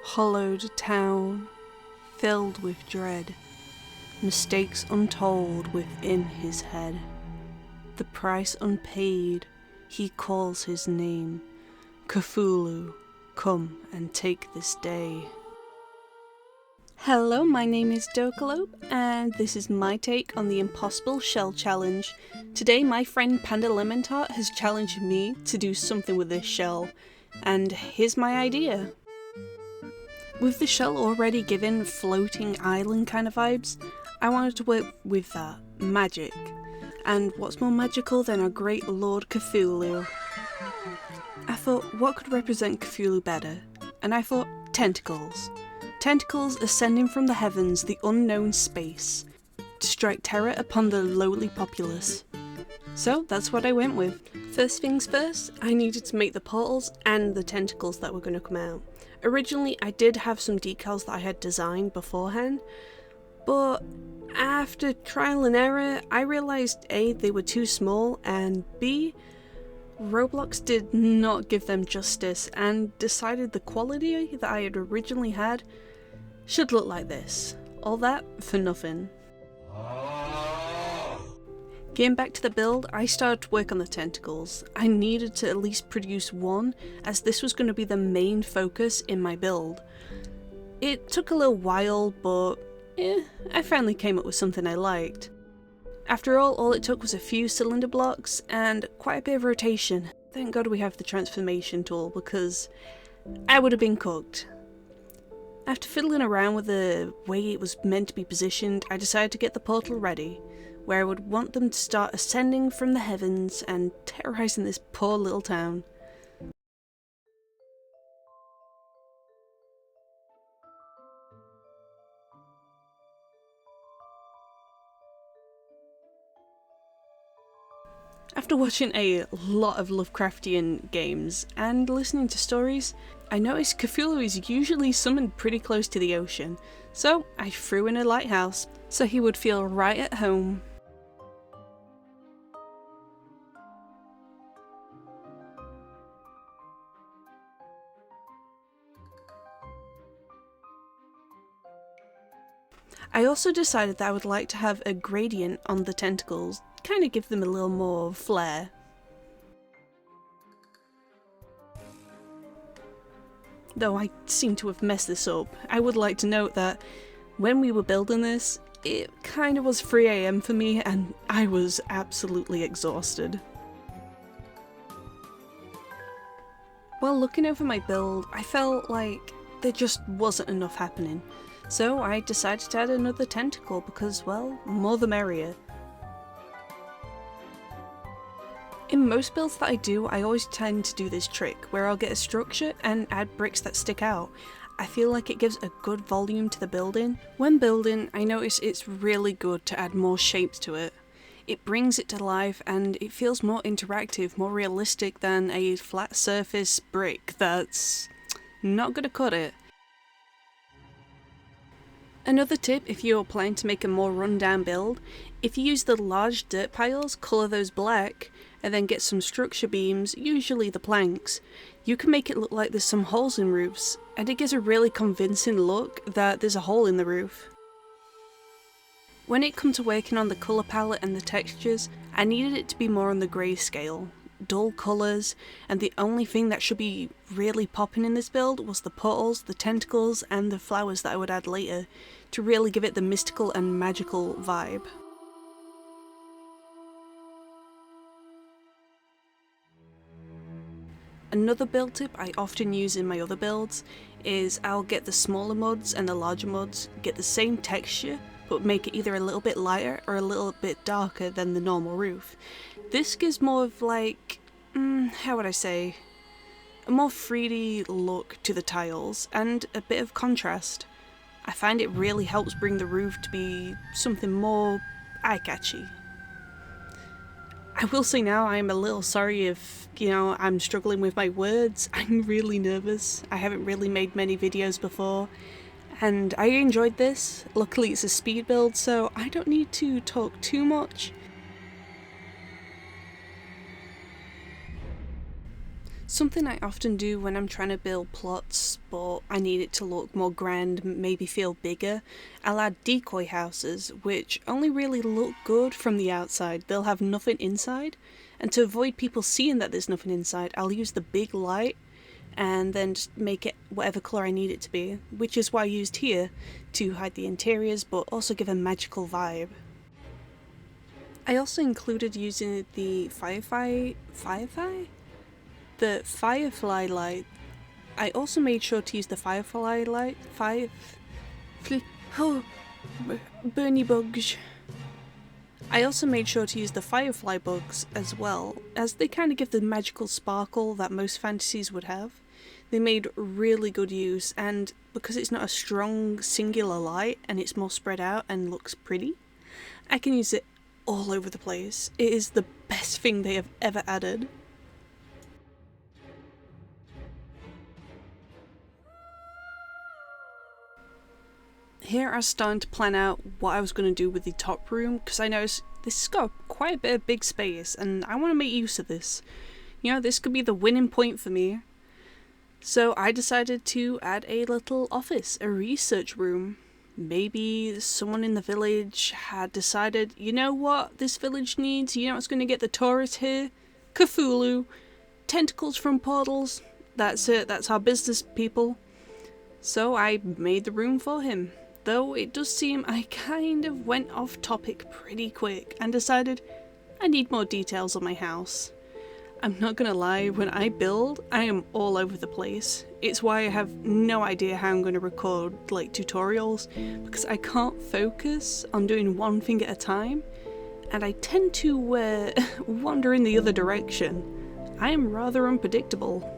hollowed town, filled with dread, mistakes untold within his head. The price unpaid, he calls his name, Cthulu, come and take this day. Hello, my name is 𝙈𝙎𝙀, and this is my take on the Impossible Shell Challenge. Today my friend PandaLemonTart has challenged me to do something with this shell, and here's my idea. With the shell already given floating island kind of vibes, I wanted to work with that, magic. And what's more magical than our great Lord Cthulhu? I thought, what could represent Cthulhu better? And I thought, tentacles. Tentacles ascending from the heavens, the unknown space, to strike terror upon the lowly populace. So that's what I went with. First things first, I needed to make the portals and the tentacles that were going to come out. Originally I did have some decals that I had designed beforehand, but after trial and error I realised A, they were too small, and B, Roblox did not give them justice and decided the quality that I had originally had should look like this. All that for nothing. Getting back to the build, I started to work on the tentacles. I needed to at least produce one, as this was going to be the main focus in my build. It took a little while, but I finally came up with something I liked. After all it took was a few cylinder blocks and quite a bit of rotation. Thank God we have the transformation tool, because I would have been cooked. After fiddling around with the way it was meant to be positioned, I decided to get the portal ready, where I would want them to start ascending from the heavens and terrorizing this poor little town. After watching a lot of Lovecraftian games and listening to stories, I noticed Cthulhu is usually summoned pretty close to the ocean, so I threw in a lighthouse so he would feel right at home. I also decided that I would like to have a gradient on the tentacles, kind of give them a little more flair. Though I seem to have messed this up, I would like to note that when we were building this, it kind of was 3 AM for me and I was absolutely exhausted. While looking over my build, I felt like there just wasn't enough happening. So I decided to add another tentacle because, well, more the merrier. In most builds that I do, I always tend to do this trick, where I'll get a structure and add bricks that stick out. I feel like it gives a good volume to the building. When building, I notice it's really good to add more shapes to it. It brings it to life and it feels more interactive, more realistic than a flat surface brick that's not gonna cut it. Another tip if you're planning to make a more rundown build, if you use the large dirt piles, colour those black, and then get some structure beams, usually the planks, you can make it look like there's some holes in roofs, and it gives a really convincing look that there's a hole in the roof. When it comes to working on the colour palette and the textures, I needed it to be more on the grayscale. Dull colours, and the only thing that should be really popping in this build was the portals, the tentacles, and the flowers that I would add later to really give it the mystical and magical vibe. Another build tip I often use in my other builds is I'll get the smaller mods and the larger mods, get the same texture, but make it either a little bit lighter or a little bit darker than the normal roof. This gives more of like, how would I say, a more 3D look to the tiles and a bit of contrast. I find it really helps bring the roof to be something more eye-catchy. I will say now I am a little sorry if, I'm struggling with my words. I'm really nervous. I haven't really made many videos before, and I enjoyed this. Luckily it's a speed build, so I don't need to talk too much. Something I often do when I'm trying to build plots, but I need it to look more grand, maybe feel bigger, I'll add decoy houses, which only really look good from the outside. They'll have nothing inside, and to avoid people seeing that there's nothing inside, I'll use the big light and then just make it whatever colour I need it to be, which is why I used here to hide the interiors but also give a magical vibe. I also included using the firefly light. I also made sure to use the firefly light, Bernie bugs. I also made sure to use the firefly bugs as well, as they kind of give the magical sparkle that most fantasies would have. They made really good use, and because it's not a strong singular light and it's more spread out and looks pretty, I can use it all over the place. It is the best thing they have ever added. Here I was starting to plan out what I was going to do with the top room, because I noticed this has got quite a bit of big space and I want to make use of this. You know, this could be the winning point for me. So I decided to add a little office, a research room. Maybe someone in the village had decided, you know what this village needs? You know what's going to get the tourists here? Cthulu. Tentacles from portals. That's it, that's our business, people. So I made the room for him. Though it does seem I kind of went off topic pretty quick and decided I need more details on my house. I'm not gonna lie, when I build, I am all over the place. It's why I have no idea how I'm gonna record like tutorials, because I can't focus on doing one thing at a time, and I tend to wander in the other direction. I am rather unpredictable.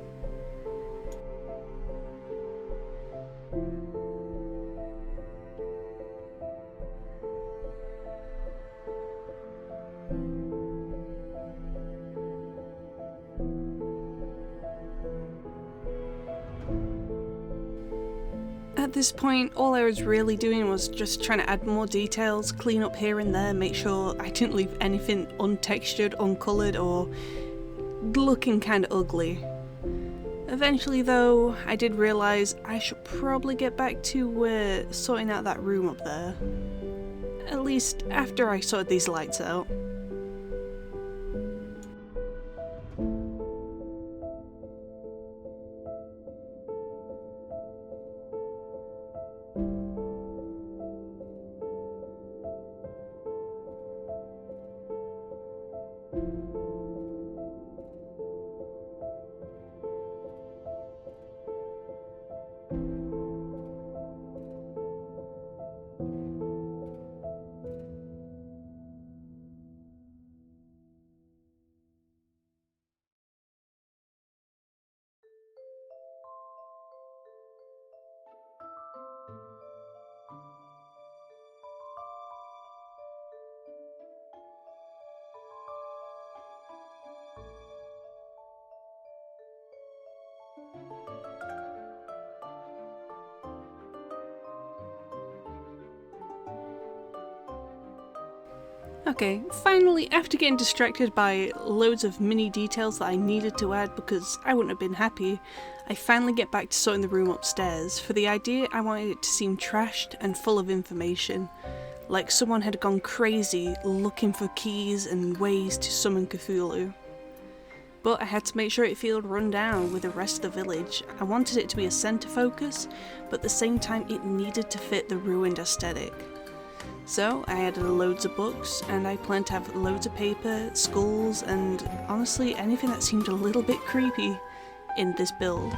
At this point, all I was really doing was just trying to add more details, clean up here and there, make sure I didn't leave anything untextured, uncoloured, or looking kind of ugly. Eventually though, I did realise I should probably get back to sorting out that room up there. At least after I sorted these lights out. Okay, finally, after getting distracted by loads of mini details that I needed to add because I wouldn't have been happy, I finally get back to sorting the room upstairs. For the idea, I wanted it to seem trashed and full of information, like someone had gone crazy looking for keys and ways to summon Cthulhu. But I had to make sure it felt run down with the rest of the village. I wanted it to be a centre focus, but at the same time it needed to fit the ruined aesthetic. So I added loads of books, and I planned to have loads of paper, skulls, and honestly anything that seemed a little bit creepy in this build.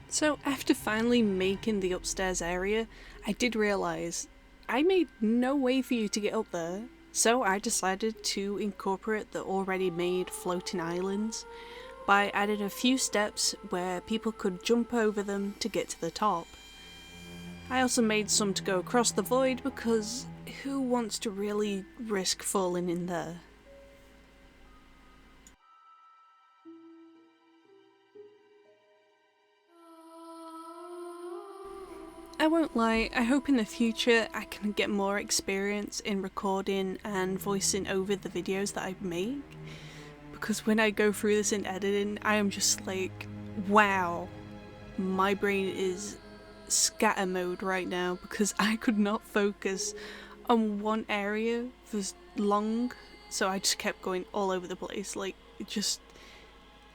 So after finally making the upstairs area, I did realise I made no way for you to get up there. So I decided to incorporate the already made floating islands by adding a few steps where people could jump over them to get to the top. I also made some to go across the void because who wants to really risk falling in there? I won't lie, I hope in the future I can get more experience in recording and voicing over the videos that I make, because when I go through this in editing I am just like, wow, my brain is scatter mode right now because I could not focus on one area for long, so I just kept going all over the place, like just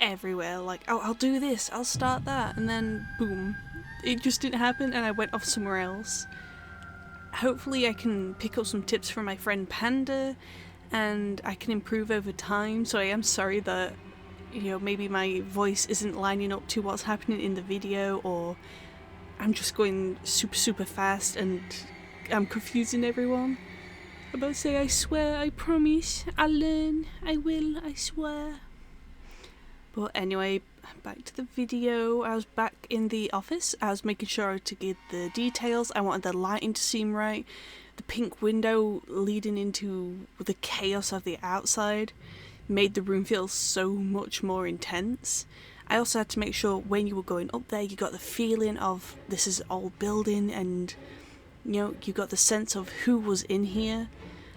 everywhere, like oh, I'll do this, I'll start that, and then boom, it just didn't happen and I went off somewhere else. Hopefully I can pick up some tips from my friend Panda and I can improve over time, so I am sorry that, you know, maybe my voice isn't lining up to what's happening in the video, or I'm just going super fast and I'm confusing everyone. I'm about to say, I swear, I promise, I'll learn, I will, I swear. But anyway, back to the video. I was back in the office. I was making sure to get the details. I wanted the lighting to seem right. The pink window leading into the chaos of the outside made the room feel so much more intense. I also had to make sure when you were going up there, you got the feeling of this is an old building, and you know, you got the sense of who was in here.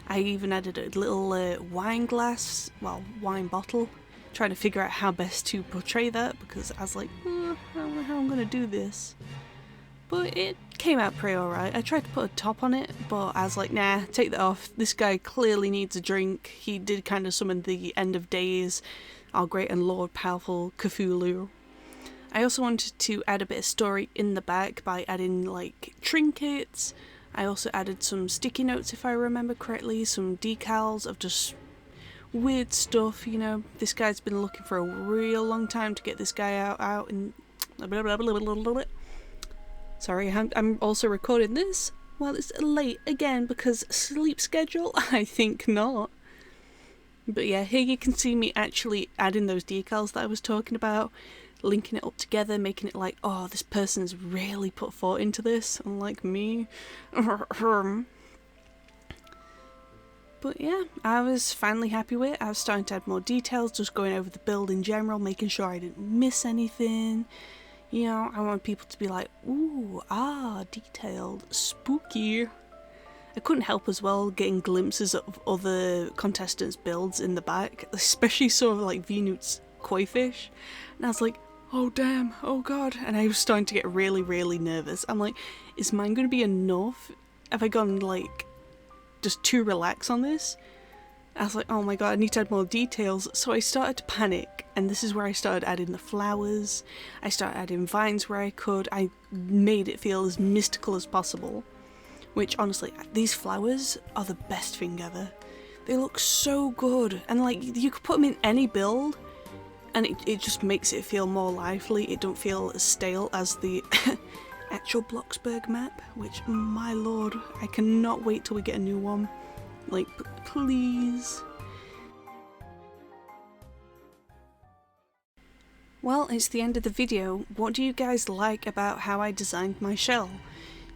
I even added a little wine glass, well, wine bottle, trying to figure out how best to portray that, because I was like, I don't know how I'm gonna do this. But it came out pretty alright. I tried to put a top on it, but I was like, nah, take that off. This guy clearly needs a drink. He did kind of summon the end of days, our great and Lord powerful Cthulu. I also wanted to add a bit of story in the back by adding like trinkets. I also added some sticky notes, if I remember correctly, some decals of just weird stuff, you know. This guy's been looking for a real long time to get this guy out and blah, blah, blah, blah, blah, blah. Sorry, I'm also recording this while it's late again because sleep schedule? I think not. But yeah, here you can see me actually adding those decals that I was talking about, linking it up together, making it like, oh, this person's really put thought into this, unlike me. But yeah, I was finally happy with it. I was starting to add more details, just going over the build in general, making sure I didn't miss anything. You know, I want people to be like, ooh, detailed, spooky. I couldn't help as well getting glimpses of other contestants' builds in the back, especially sort of like Vnut's koi fish. And I was like, oh damn, oh god. And I was starting to get really nervous. I'm like, is mine going to be enough? Have I gone like just too relaxed on this? I was like, oh my god, I need to add more details. So I started to panic, and this is where I started adding the flowers. I started adding vines where I could. I made it feel as mystical as possible, which honestly, these flowers are the best thing ever. They look so good, and like you could put them in any build and it just makes it feel more lively. It don't feel as stale as the actual Bloxburg map, which, my lord, I cannot wait till we get a new one. Like, please. Well, it's the end of the video. What do you guys like about how I designed my shell?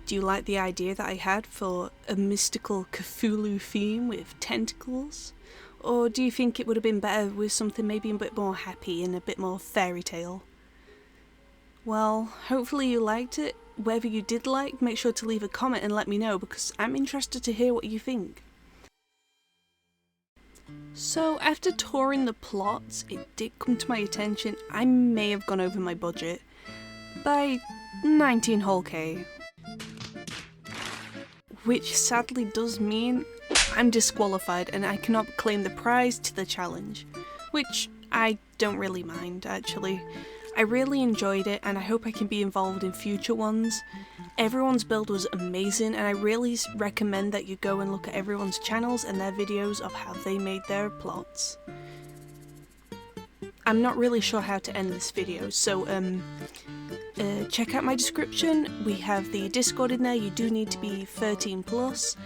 Do you like the idea that I had for a mystical Cthulhu theme with tentacles? Or do you think it would have been better with something maybe a bit more happy and a bit more fairy tale? Well, hopefully you liked it. Whatever you did like, make sure to leave a comment and let me know, because I'm interested to hear what you think. So after touring the plots, it did come to my attention I may have gone over my budget by 19 whole K. Which sadly does mean I'm disqualified and I cannot claim the prize to the challenge, which I don't really mind actually. I really enjoyed it and I hope I can be involved in future ones. Everyone's build was amazing and I really recommend that you go and look at everyone's channels and their videos of how they made their plots. I'm not really sure how to end this video, so check out my description. We have the Discord in there. You do need to be 13 plus.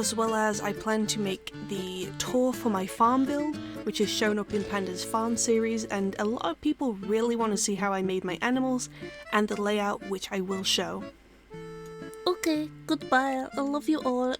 as well as I plan to make the tour for my farm build, which has shown up in Panda's farm series, and a lot of people really want to see how I made my animals and the layout, which I will show. Okay, goodbye, I love you all.